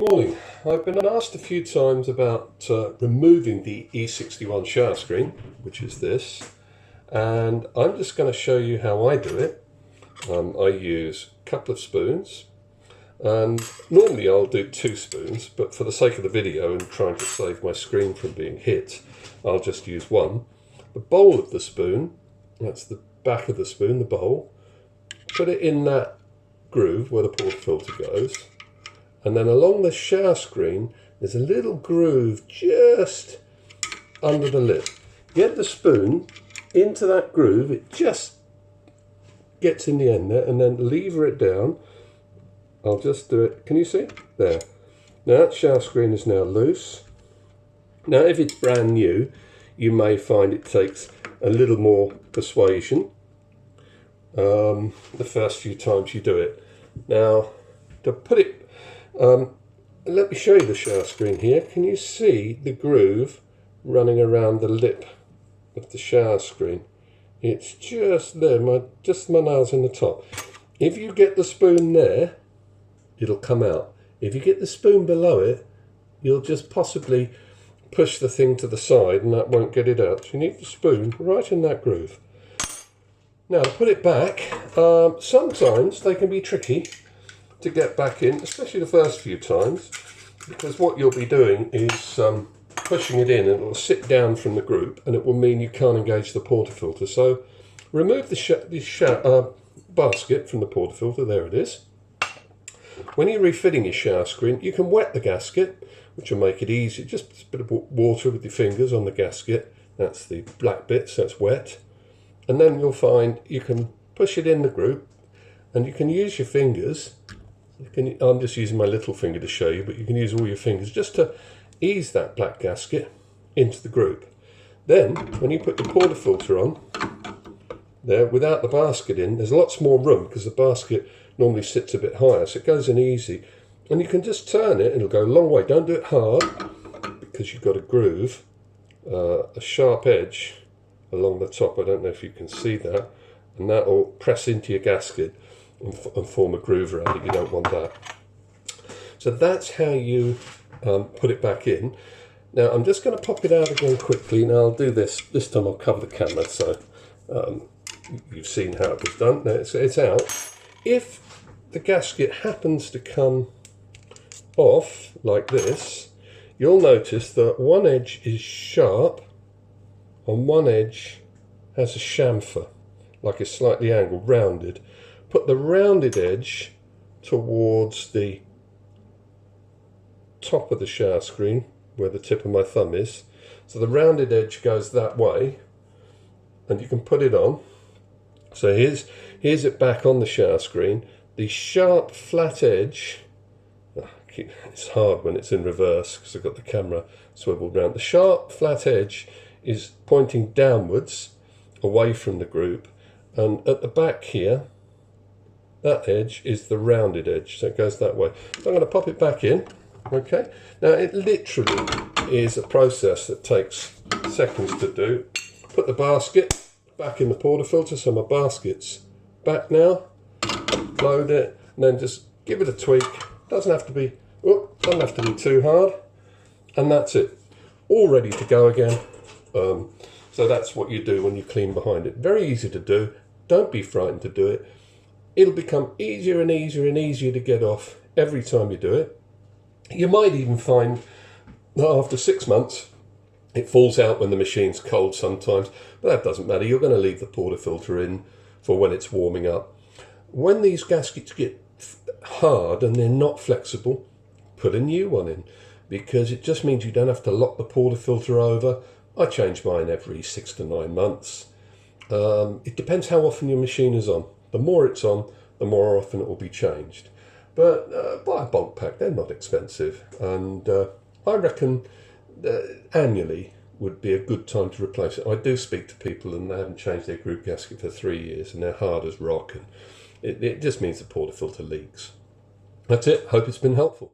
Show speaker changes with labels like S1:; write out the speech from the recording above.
S1: Good morning. I've been asked a few times about removing the E61 shower screen, which is this, and I'm just going to show you how I do it. I use a couple of spoons, and normally I'll do 2 spoons, but for the sake of the video and trying to save my screen from being hit, I'll just use 1. The bowl of the spoon, that's the back of the spoon, the bowl, put it in that groove where the portafilter goes. And then along the shower screen, there's a little groove just under the lip. Get the spoon into that groove, it just gets in the end there, and then lever it down. I'll just do it, can you see? There. Now that shower screen is now loose. Now if it's brand new, you may find it takes a little more persuasion the first few times you do it. Now, to put it let me show you the shower screen here. Can you see the groove running around the lip of the shower screen? It's just there, just my nails in the top. If you get the spoon there, it'll come out. If you get the spoon below it, you'll just possibly push the thing to the side and that won't get it out. So you need the spoon right in that groove. Now to put it back, sometimes they can be tricky to get back in, especially the first few times, because what you'll be doing is pushing it in and it will sit down from the group and it will mean you can't engage the portafilter. So remove the basket from the portafilter, there it is. When you're refitting your shower screen, you can wet the gasket, which will make it easy. Just a bit of water with your fingers on the gasket, that's the black bit, so it's wet. And then you'll find you can push it in the group and you can use your fingers. I'm just using my little finger to show you, but you can use all your fingers just to ease that black gasket into the group. Then, when you put the portafilter on, there, without the basket in, there's lots more room because the basket normally sits a bit higher, so it goes in easy. And you can just turn it, it'll go a long way. Don't do it hard, because you've got a groove, a sharp edge along the top. I don't know if you can see that. And that will press into your gasket and form a groove around it. You don't want that. So that's how you put it back in. Now I'm just going to pop it out again quickly. Now I'll do this time I'll cover the camera, so you've seen how it was done. Now it's out. If the gasket happens to come off like this, you'll notice that one edge is sharp and one edge has a chamfer, like it's slightly angled, rounded. Put the rounded edge towards the top of the shower screen, where the tip of my thumb is. So the rounded edge goes that way, and you can put it on. So here's it back on the shower screen. The sharp flat edge, it's hard when it's in reverse because I've got the camera swiveled round. The sharp flat edge is pointing downwards away from the group, and at the back here, that edge is the rounded edge, so it goes that way. So I'm going to pop it back in, okay? Now it literally is a process that takes seconds to do. Put the basket back in the portafilter, so my basket's back now. Load it, and then just give it a tweak. Doesn't have to be too hard, and that's it. All ready to go again. So that's what you do when you clean behind it. Very easy to do. Don't be frightened to do it. It'll become easier and easier and easier to get off every time you do it. You might even find that after 6 months, it falls out when the machine's cold sometimes, but that doesn't matter. You're going to leave the portafilter in for when it's warming up. When these gaskets get hard and they're not flexible, put a new one in, because it just means you don't have to lock the portafilter over. I change mine every 6 to 9 months. It depends how often your machine is on. The more it's on, the more often it will be changed. But buy a bulk pack, they're not expensive. And I reckon annually would be a good time to replace it. I do speak to people and they haven't changed their group gasket for 3 years and they're hard as rock. And it just means the portafilter leaks. That's it. Hope it's been helpful.